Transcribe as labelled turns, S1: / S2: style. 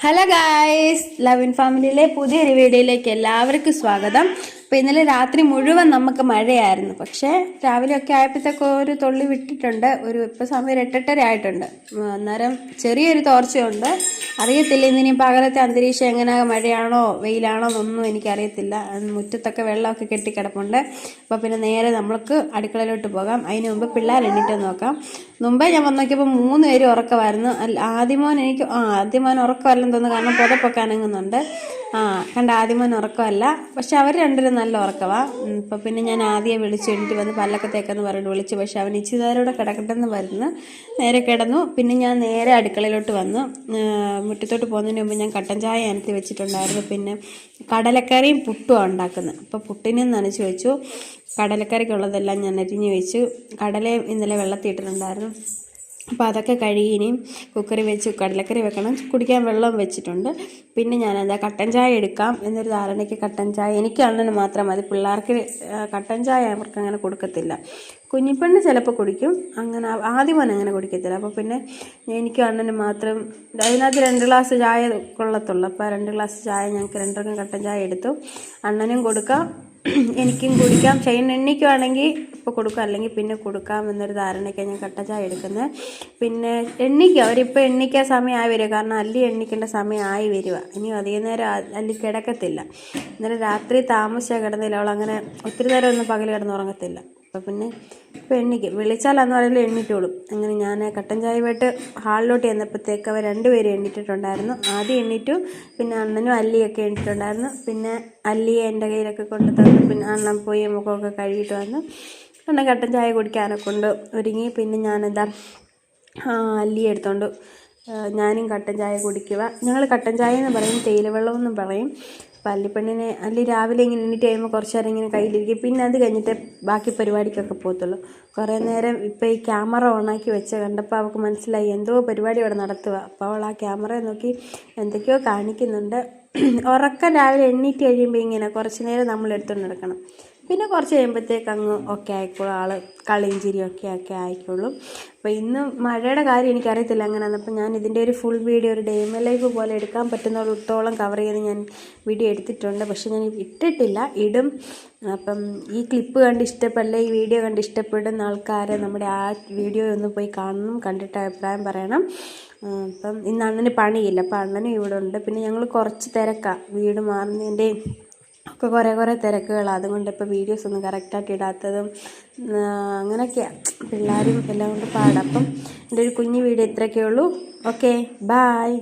S1: Hello guys, love in ഫാമിലിയിലെ പുതിയൊരു വീഡിയോയിലേക്ക് എല്ലാവർക്കും സ്വാഗതം. അപ്പോൾ ഇന്നലെ രാത്രി മുഴുവൻ നമുക്ക് മഴയായിരുന്നു. പക്ഷേ രാവിലെയൊക്കെ ആയപ്പോഴത്തേക്ക് ഒരു തുള്ളി വിട്ടിട്ടുണ്ട്. ഇപ്പോൾ സമയം 8:30 ആയിട്ടുണ്ട്. അന്നേരം ചെറിയൊരു തോർച്ചയുണ്ട്. അറിയത്തില്ല ഇന്നിനി പകലത്തെ അന്തരീക്ഷം എങ്ങനെ, മഴയാണോ വെയിലാണോ എന്നൊന്നും എനിക്കറിയത്തില്ല. മുറ്റത്തൊക്കെ വെള്ളമൊക്കെ കെട്ടിക്കിടപ്പുണ്ട്. അപ്പോൾ പിന്നെ നേരെ നമ്മൾക്ക് അടുക്കളയിലോട്ട് പോകാം. അതിന് മുമ്പ് പിള്ളേർ എണ്ണിട്ട് നോക്കാം. മുമ്പേ ഞാൻ വന്ന് നോക്കിയപ്പോൾ 3 പേരും ഉറക്കമായിരുന്നു. ആദ്യമോൻ ഉറക്കമല്ലെന്ന് തോന്നുന്നു, കാരണം പുതപ്പൊക്കെ അനങ്ങുന്നുണ്ട്. ആദ്യമോൻ ഉറക്കമല്ല, പക്ഷെ അവർ രണ്ടുപേരും നല്ല ഉറക്കമാണ്. ഇപ്പം പിന്നെ ഞാൻ ആദ്യം വിളിച്ച് എണീറ്റ് വന്ന് പല്ലൊക്കെ തേക്കെന്ന് പറഞ്ഞിട്ട് വിളിച്ചു. പക്ഷെ അവൻ ഇച്ചിരി നേരം കിടക്കട്ടെന്ന് വരുന്നു. നേരെ കിടന്നു. പിന്നെ ഞാൻ നേരെ അടുക്കളയിലോട്ട് വന്നു. മുറ്റത്തോട്ട് പോകുന്നതിന് മുമ്പ് ഞാൻ കട്ടൻ ചായ അനത്തി വെച്ചിട്ടുണ്ടായിരുന്നു. പിന്നെ കടലക്കറിയും പുട്ടുമാണ് ഉണ്ടാക്കുന്നത്. അപ്പോൾ പുട്ടിനും നനച്ച് വെച്ചു. കടലക്കറിക്കുള്ളതെല്ലാം ഞാൻ അരിഞ്ഞ് വെച്ചു. കടലയും ഇന്നലെ വെള്ളത്തിയിട്ടുണ്ടായിരുന്നു. അപ്പോൾ അതൊക്കെ കഴുകി ഇനിയും കുക്കറിൽ വെച്ച് കടലക്കറി വെക്കണം. കുടിക്കാൻ വെള്ളം വെച്ചിട്ടുണ്ട്. പിന്നെ ഞാനെന്താ കട്ടൻ ചായ എടുക്കാം എന്നൊരു ധാരണയ്ക്ക് കട്ടൻ ചായ എനിക്ക് അണ്ണന് മാത്രം മതി. പിള്ളേർക്ക് കട്ടൻ ചായ അവർക്ക് അങ്ങനെ കൊടുക്കത്തില്ല. കുഞ്ഞിപ്പെണ്ണ് ചിലപ്പോൾ കുടിക്കും, അങ്ങനെ ആദ്യമോൻ അങ്ങനെ കുടിക്കത്തില്ല. അപ്പോൾ പിന്നെ എനിക്ക് അണ്ണന് മാത്രം അതിനകത്ത് 2 ഗ്ലാസ് ചായ കൊള്ളത്തുള്ളൂ. അപ്പോൾ 2 ഗ്ലാസ് ചായ ഞങ്ങൾക്ക് 2 കട്ടൻ ചായ എടുത്തു. അണ്ണനും കൊടുക്കാം, എനിക്കും കുടിക്കാം. ഷെയ്ൻ എണ്ണിക്കുവാണെങ്കിൽ ഇപ്പോൾ കൊടുക്കാം, അല്ലെങ്കിൽ പിന്നെ കൊടുക്കാം എന്നൊരു ധാരണയ്ക്കാണ് ഞാൻ കട്ടൻ ചായ എടുക്കുന്നത്. പിന്നെ അവരിപ്പോൾ എണ്ണിക്കാൻ സമയമായി വരിക, കാരണം അല്ലി എണ്ണിക്കേണ്ട സമയമായി വരിക. ഇനിയും അധികം നേരം അല്ലി കിടക്കത്തില്ല. ഇന്നലെ രാത്രി താമസിച്ചാൽ കിടന്നില്ല. അവളങ്ങനെ ഒത്തിരി നേരം ഒന്നും പകൽ കിടന്നുറങ്ങത്തില്ല. അപ്പോൾ പിന്നെ ഇപ്പോൾ എണ്ണിക്കും, വിളിച്ചാലെന്ന് പറയുമ്പോൾ എണ്ണിട്ടോളും. അങ്ങനെ ഞാൻ കട്ടൻ ചായയായിട്ട് ഹാളിലോട്ട് ചെന്നപ്പോഴത്തേക്ക് അവർ 2 പേരും എണ്ണിട്ടിട്ടുണ്ടായിരുന്നു. ആദ്യം എണ്ണിറ്റു, പിന്നെ അണ്ണനും അല്ലിയൊക്കെ എണ്ണിട്ടുണ്ടായിരുന്നു. പിന്നെ അല്ലിയെ എൻ്റെ കയ്യിലൊക്കെ കൊണ്ട് തന്നു. പിന്നെ അണ്ണൻ പോയി മുഖമൊക്കെ കഴുകിയിട്ട് വന്നു. അണ്ണൻ കട്ടൻ ചായ കുടിക്കാനൊക്കെ കൊണ്ട് ഒരുങ്ങി. പിന്നെ ഞാനെന്താ അല്ലിയെ എടുത്തോണ്ട് ഞാനും കട്ടൻ ചായ കുടിക്കുക. ഞങ്ങൾ കട്ടൻ ചായ എന്ന് പറയും, തേയിലവെള്ളം എന്നും പറയും. പല്ലിപ്പെണ്ണിനെ അല്ലി രാവിലെ ഇങ്ങനെ എണീറ്റ് കഴിയുമ്പോൾ കുറച്ച് നേരം ഇങ്ങനെ കയ്യിലിരിക്കും. പിന്നെ അത് കഴിഞ്ഞിട്ട് ബാക്കി പരിപാടിക്കൊക്കെ പോകത്തുള്ളൂ. കുറേ നേരം ഇപ്പോൾ ഈ ക്യാമറ ഓണാക്കി വെച്ച് കണ്ടപ്പോൾ അവൾക്ക് മനസ്സിലായി എന്തോ പരിപാടി അവിടെ നടത്തുക. അപ്പോൾ അവൾ ആ ക്യാമറ നോക്കി എന്തൊക്കെയോ കാണിക്കുന്നുണ്ട്. ഉറക്കം രാവിലെ എണ്ണീറ്റ് കഴിയുമ്പോൾ ഇങ്ങനെ കുറച്ച് നേരം നമ്മൾ എടുത്തുകൊണ്ട് നടക്കണം. പിന്നെ കുറച്ച് കഴിയുമ്പോഴത്തേക്ക് അങ്ങ് ഓക്കെ ആയിക്കോളും, ആൾ കളിയും ചിരിയൊക്കെ ആയിക്കോളും. അപ്പോൾ ഇന്ന് മഴയുടെ കാര്യം എനിക്കറിയത്തില്ല എങ്ങനെയാണെന്ന്. അപ്പോൾ ഞാൻ ഇതിൻ്റെ ഒരു ഫുൾ വീഡിയോ, ഒരു ഡേ മൈ ലൈഫ് പോലെ എടുക്കാൻ പറ്റുന്നിടത്തോളം കവർ ചെയ്ത് ഞാൻ വീഡിയോ എടുത്തിട്ടുണ്ട്. പക്ഷെ ഞാൻ ഇട്ടിട്ടില്ല, ഇടും. അപ്പം ഈ ക്ലിപ്പ് കണ്ട് ഇഷ്ടപ്പെടില്ല, ഈ വീഡിയോ കണ്ട് ഇഷ്ടപ്പെടുന്ന ആൾക്കാരെ നമ്മുടെ ആ വീഡിയോ ഒന്ന് പോയി കാണണം, കണ്ടിട്ട് അഭിപ്രായം പറയണം. അപ്പം ഇന്ന് അണ്ണന് പണിയില്ല, അപ്പോൾ അണ്ണനും ഇവിടെ ഉണ്ട്. പിന്നെ ഞങ്ങൾ കുറച്ച് തിരക്കാണ്, വീട് മാറുന്നതിൻ്റെയും ഒക്കെ കുറേ തിരക്കുകളാണ്. അതുകൊണ്ട് ഇപ്പോൾ വീഡിയോസ് ഒന്നും കറക്റ്റായിട്ട് ഇടാത്തതും അങ്ങനെയൊക്കെയാണ്. പിള്ളേരും എല്ലാം കൊണ്ട് പാടാം. അപ്പം എൻ്റെ ഒരു കുഞ്ഞു വീഡിയോ ഇത്രയൊക്കെ ഉള്ളൂ. Okay, bye.